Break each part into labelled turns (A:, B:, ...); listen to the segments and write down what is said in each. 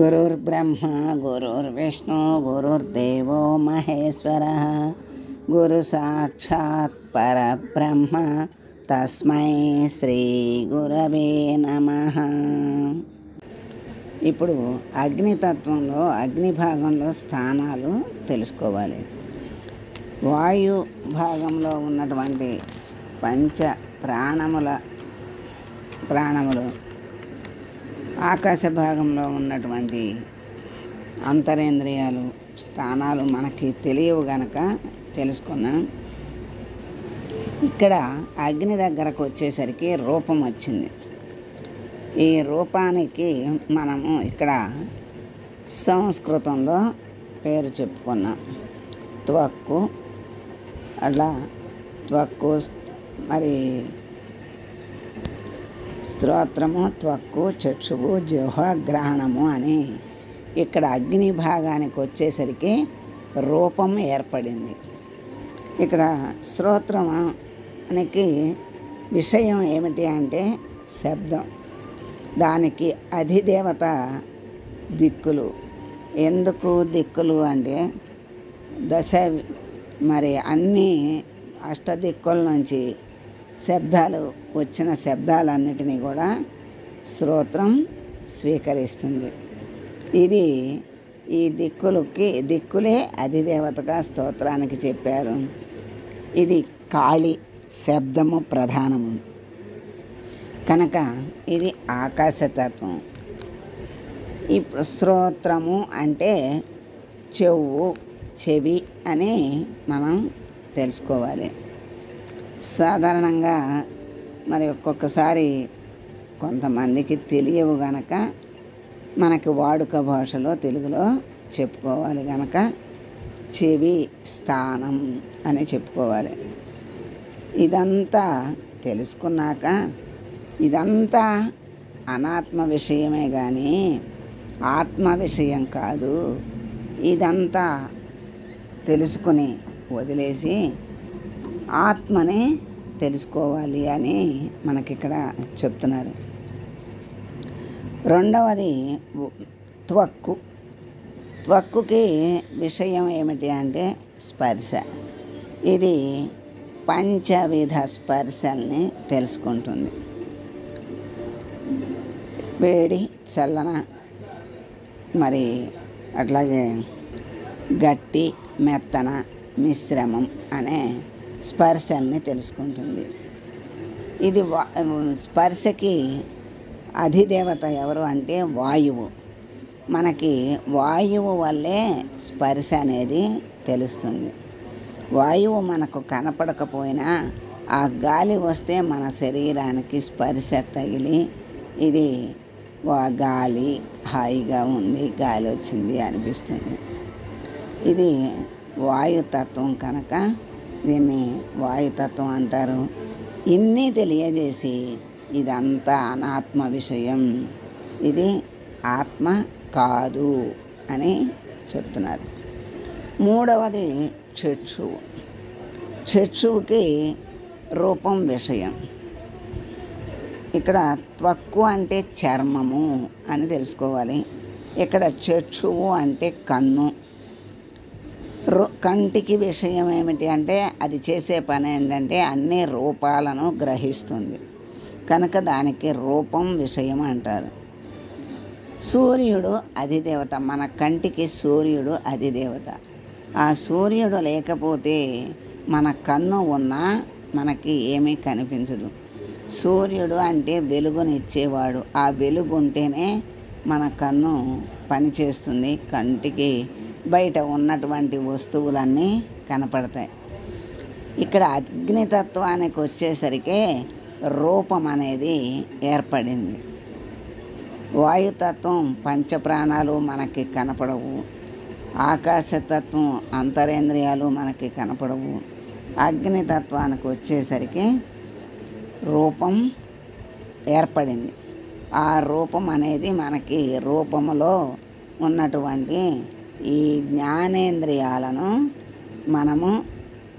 A: గురుర్బ్రహ్మ గురుర్విష్ణు గురుర్దేవో మహేశ్వరः గురు సాక్షాత్ పరబ్రహ్మ తస్మై శ్రీ గురవే నమః. ఇప్పుడు అగ్నితత్వంలో అగ్ని భాగంలో స్థానాలు తెలుసుకోవాలి. వాయు భాగంలో ఉన్నటువంటి పంచ ప్రాణములు, ఆకాశ భాగంలో ఉన్నటువంటి అంతరేంద్రియాలు స్థానాలు మనకి తెలియవు గనక తెలుసుకున్నాం. ఇక్కడ అగ్ని దగ్గరకు వచ్చేసరికి రూపం వచ్చింది. ఈ రూపానికి మనము ఇక్కడ సంస్కృతంలో పేరు చెప్పుకున్నాం. త్వక్కు, అట్లా త్వక్కు, మరి స్తోత్రము, త్వక్కు, చక్షువు, జిహ్వ, గ్రహణము అని ఇక్కడ అగ్ని భాగానికి వచ్చేసరికి రూపం ఏర్పడింది. ఇక్కడ స్తోత్రానికి విషయం ఏమిటి అంటే శబ్దం. దానికి అధిదేవత దిక్కులు. ఎందుకు దిక్కులు అంటే మరి అన్ని అష్టదిక్కుల నుంచి శబ్దాలు వచ్చిన శబ్దాలన్నిటినీ కూడా స్తోత్రం స్వీకరిస్తుంది. ఇది ఈ దిక్కులే అధిదేవతగా స్తోత్రానికి చెప్పారు. ఇది కాళి, శబ్దము ప్రధానము కనుక ఇది ఆకాశతత్వం. ఇప్పుడు స్తోత్రము అంటే చెవి అని మనం తెలుసుకోవాలి. సాధారణంగా మరి ఒక్కొక్కసారి కొంతమందికి తెలియవు గనక మనకి వాడుక భాషలో తెలుగులో చెప్పుకోవాలి గనక చెవి స్థానం అని చెప్పుకోవాలి. ఇదంతా తెలుసుకున్నాక ఇదంతా అనాత్మ విషయమే కానీ ఆత్మ విషయం కాదు. ఇదంతా తెలుసుకుని వదిలేసి ఆత్మని తెలుసుకోవాలి అని మనకిక్కడ చెప్తున్నారు. రెండవది త్వక్కుకి విషయం ఏమిటి అంటే స్పర్శ. ఇది పంచవిధ స్పర్శల్ని తెలుసుకుంటుంది. వేడి, చల్లన, మరి అట్లాగే గట్టి, మెత్తన, మిశ్రమం అనే స్పర్శల్ని తెలుసుకుంటుంది. ఇది స్పర్శకి అధిదేవత ఎవరు అంటే వాయువు. మనకి వాయువు వల్లే స్పర్శ అనేది తెలుస్తుంది. వాయువు మనకు కనపడకపోయినా ఆ గాలి వస్తే మన శరీరానికి స్పర్శ తగిలి ఇది గాలి హాయిగా ఉంది, గాలి వచ్చింది అనిపిస్తుంది. ఇది వాయుతత్వం కనుక దీన్ని వాయుతత్వం అంటారు. ఇన్ని తెలియజేసి ఇదంతా అనాత్మ విషయం, ఇది ఆత్మ కాదు అని చెప్తున్నారు. మూడవది చక్షువుకి రూపం విషయం. ఇక్కడ త్వక్కు అంటే చర్మము అని తెలుసుకోవాలి. ఇక్కడ చక్షువు అంటే కన్ను. కంటికి విషయం ఏమిటి అంటే అది చేసే పని ఏంటంటే అన్ని రూపాలను గ్రహిస్తుంది కనుక దానికి రూపం విషయం అంటారు. సూర్యుడు అధిదేవత. మన కంటికి సూర్యుడు అధిదేవత. ఆ సూర్యుడు లేకపోతే మన కన్ను ఉన్నా మనకి ఏమీ కనిపించదు. సూర్యుడు అంటే వెలుగునిచ్చేవాడు. ఆ వెలుగు ఉంటేనే మన కన్ను పనిచేస్తుంది. కంటికి బయట ఉన్నటువంటి వస్తువులన్నీ కనపడతాయి. ఇక్కడ అగ్నితత్వానికి వచ్చేసరికి రూపం అనేది ఏర్పడింది. వాయుతత్వం పంచప్రాణాలు మనకి కనపడవు. ఆకాశతత్వం అంతరేంద్రియాలు మనకి కనపడవు. అగ్నితత్వానికి వచ్చేసరికి రూపం ఏర్పడింది. ఆ రూపం అనేది మనకి రూపములో ఉన్నటువంటి ఈ జ్ఞానేంద్రియాలను మనము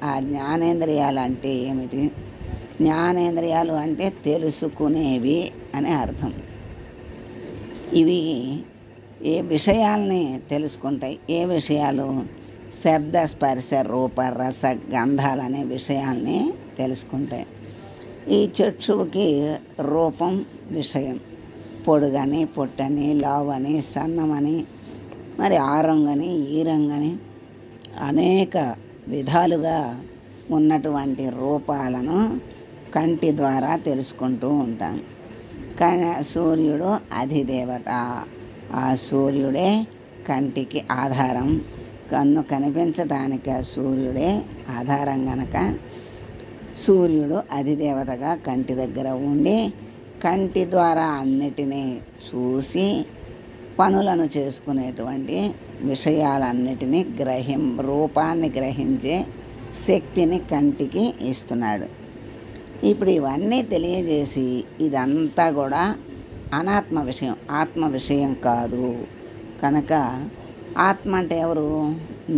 A: ఆ జ్ఞానేంద్రియాలు అంటే ఏమిటి? జ్ఞానేంద్రియాలు అంటే తెలుసుకునేవి అని అర్థం. ఇవి ఏ విషయాల్ని తెలుసుకుంటాయి, ఏ విషయాలు? శబ్ద స్పర్శ రూప రస గంధాలనే విషయాల్ని తెలుసుకుంటాయి. ఈ చక్షువుకి రూపం విషయం. పొడుగని, పొట్టని, లావని, సన్నమని, మరి ఆ రంగని, ఈ రంగని అనేక విధాలుగా ఉన్నటువంటి రూపాలను కంటి ద్వారా తెలుసుకుంటూ ఉంటాం. కానీ సూర్యుడు అధిదేవత. ఆ సూర్యుడే కంటికి ఆధారం. కన్ను కనిపించటానికి ఆ సూర్యుడే ఆధారం గనక సూర్యుడు అధిదేవతగా కంటి దగ్గర ఉండి కంటి ద్వారా అన్నిటినీ చూసి పనులను చేసుకునేటువంటి విషయాలన్నిటినీ రూపాన్ని గ్రహించే శక్తిని కంటికి ఇస్తున్నాడు. ఇప్పుడు ఇవన్నీ తెలియజేసి ఇదంతా కూడా అనాత్మ విషయం, ఆత్మ విషయం కాదు. కనుక ఆత్మ అంటే ఎవరు?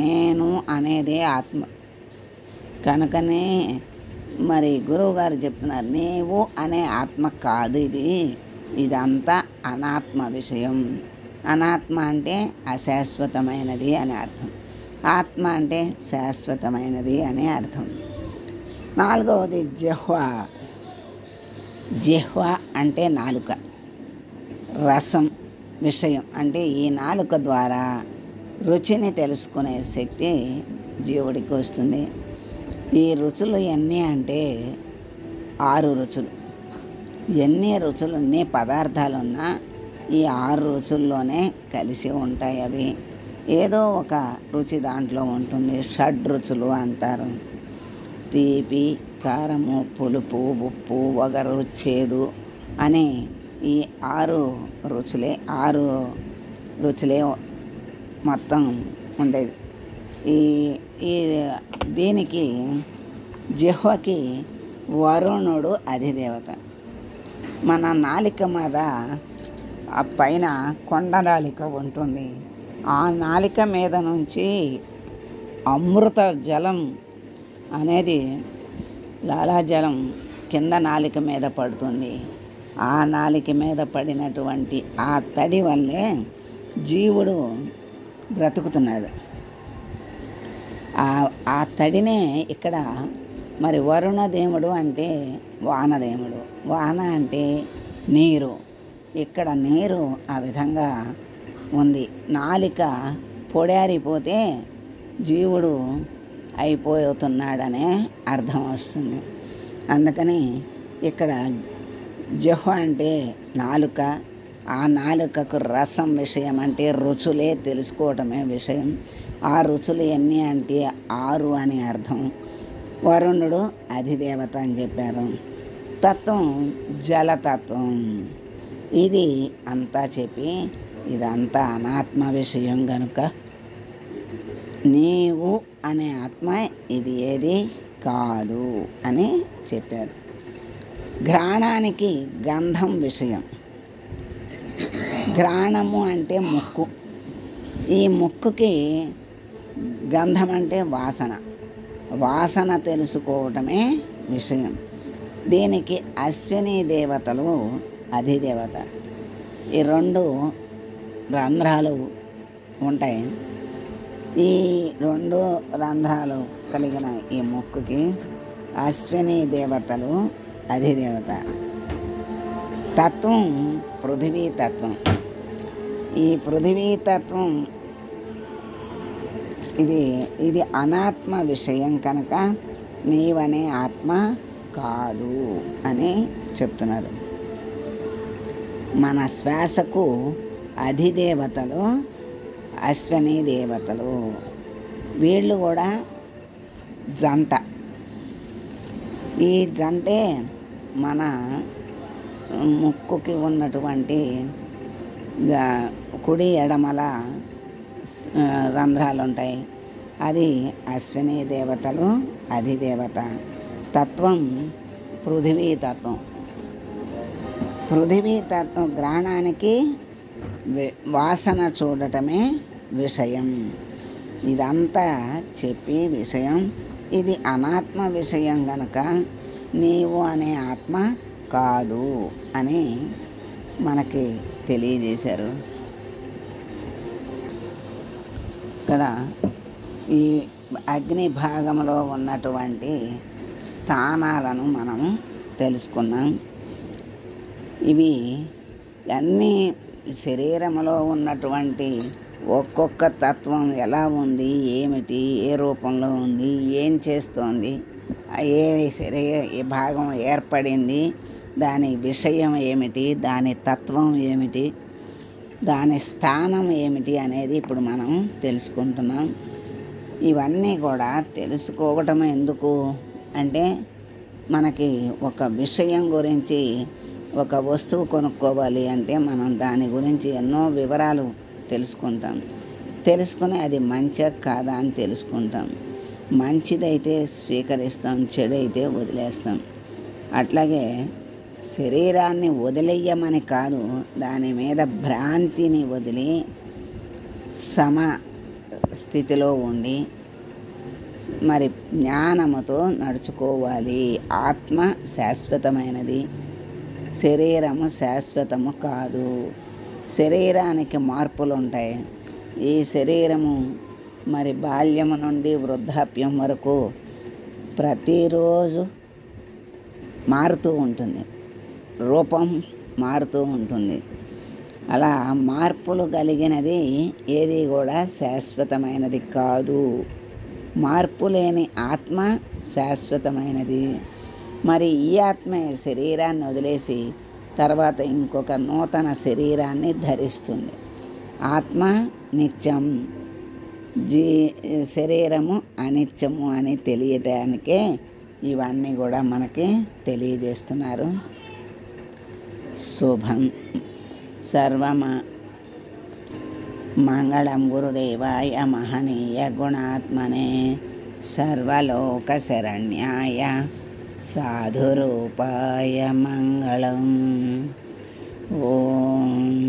A: నేను అనేదే ఆత్మ. కనుకనే మరి గురువుగారు చెప్తున్నారు, నీవు అనే ఆత్మ కాదు ఇది, ఇదంతా అనాత్మ విషయం. అనాత్మ అంటే అశాశ్వతమైనది అని అర్థం, ఆత్మ అంటే శాశ్వతమైనది అనే అర్థం. నాలుగవది జిహ్వ. జిహ్వ అంటే నాలుక, రసం విషయం. అంటే ఈ నాలుక ద్వారా రుచిని తెలుసుకునే శక్తి జీవుడికి వస్తుంది. ఈ రుచులు ఎన్ని అంటే 6 రుచులు. ఎన్ని రుచులు, ఎన్ని పదార్థాలు ఉన్నా ఈ 6 రుచుల్లోనే కలిసి ఉంటాయి. అవి ఏదో ఒక రుచి దాంట్లో ఉంటుంది. షడ్రుచులు అంటారు. తీపి, కారము, పులుపు, ఉప్పు, వగరు, చేదు అనే ఈ 6 రుచులే మొత్తం ఉండేది. ఈ దీనికి జిహ్వకి వరుణుడు అధిదేవత. మన నాలిక మీద ఆ పైన కొండ నాలిక ఉంటుంది. ఆ నాలిక మీద నుంచి అమృత జలం అనేది లాలాజలం కింద నాలిక మీద పడుతుంది. ఆ నాలిక మీద పడినటువంటి ఆ తడి వల్లే జీవుడు బ్రతుకుతున్నాడు. ఆ తడినే ఇక్కడ మరి వరుణదేవుడు అంటే వానదేవుడు. వాన అంటే నీరు. ఇక్కడ నీరు ఆ విధంగా ఉంది. నాలిక పొడారిపోతే జీవుడు అయిపోతున్నాడనే అర్థం వస్తుంది. అందుకని ఇక్కడ జిహ్వ అంటే నాలుక. ఆ నాలుకకు రసం విషయం, అంటే రుచులే తెలుసుకోవటమే విషయం. ఆ రుచులు ఎన్ని అంటే 6 అని అర్థం. వరుణుడు అధిదేవత అని చెప్పారు. తత్వం జలతత్వం. ఇది అంతా చెప్పి ఇదంతా అనాత్మ విషయం కనుక నీవు అనే ఆత్మ ఇది ఏది కాదు అని చెప్పారు. ఘ్రాణానికి గంధం విషయం. ఘ్రాణము అంటే ముక్కు. ఈ ముక్కుకి గంధం అంటే వాసన. వాసన తెలుసుకోవటమే విషయం. దీనికి అశ్విని దేవతలు అధిదేవత. ఈ 2 రంధ్రాలు ఉంటాయి. ఈ 2 రంధ్రాలు కలిగిన ఈ ముక్కుకి అశ్విని దేవతలు అధిదేవత. తత్వం పృథివీ తత్వం. ఈ పృథివీ తత్వం ఇది అనాత్మ విషయం కనుక నీవనే ఆత్మ కాదు అని చెప్తున్నారు. మన శ్వాసకు అధిదేవతలు అశ్విని దేవతలు. వీళ్ళు కూడా జంట. ఈ జంటే మన ముక్కుకి ఉన్నటువంటి కుడి ఎడమల రంధ్రాలు ఉంటాయి. అది అశ్విని దేవతలు అధిదేవత. తత్వం పృథివీ తత్వం. పృథివీ తత్వం గ్రహణానికి వాసన చూడటమే విషయం. ఇదంతా చెప్పి విషయం ఇది అనాత్మ విషయం గనక నీవు అనే ఆత్మ కాదు అని మనకి తెలియజేశారు. ఇక్కడ ఈ అగ్ని భాగంలో ఉన్నటువంటి స్థానాలను మనం తెలుసుకున్నాం. ఇవి అన్నీ శరీరంలో ఉన్నటువంటి ఒక్కొక్క తత్వం ఎలా ఉంది, ఏమిటి, ఏ రూపంలో ఉంది, ఏం చేస్తోంది, ఏ భాగం ఏర్పడింది, దాని విషయం ఏమిటి, దాని తత్వం ఏమిటి, దాని స్థానం ఏమిటి అనేది ఇప్పుడు మనం తెలుసుకుంటున్నాం. ఇవన్నీ కూడా తెలుసుకోవటం ఎందుకు అంటే, మనకి ఒక విషయం గురించి, ఒక వస్తువు కొనుక్కోవాలి అంటే మనం దాని గురించి ఎన్నో వివరాలు తెలుసుకుని అది మంచిగా కాదా అని తెలుసుకుంటాం. మంచిదైతే స్వీకరిస్తాం, చెడైతే వదిలేస్తాం. అట్లాగే శరీరాన్ని వదిలేయమని కాదు, దాని మీద భ్రాంతిని వదిలి సమ స్థితిలో ఉండి మరి జ్ఞానముతో నడుచుకోవాలి. ఆత్మ శాశ్వతమైనది, శరీరము శాశ్వతము కాదు. శరీరానికి మార్పులు ఉంటాయి. ఈ శరీరము మరి బాల్యము నుండి వృద్ధాప్యం వరకు ప్రతిరోజు మారుతూ ఉంటుంది, రూపం మారుతూ ఉంటుంది. అలా మార్పులు కలిగినది ఏది కూడా శాశ్వతమైనది కాదు. మార్పు లేని ఆత్మ శాశ్వతమైనది. మరి ఈ ఆత్మే శరీరాన్ని వదిలేసి తర్వాత ఇంకొక నూతన శరీరాన్ని ధరిస్తుంది. ఆత్మ నిత్యం, శరీరము అనిత్యము అని తెలియటానికే ఇవన్నీ కూడా మనకి తెలియజేస్తున్నారు. శుభం. మంగళం గురుదేవాయ మహనీయ గుణాత్మనే సర్వలోక శరణ్యాయ సాధురూపాయ మంగళం. ఓం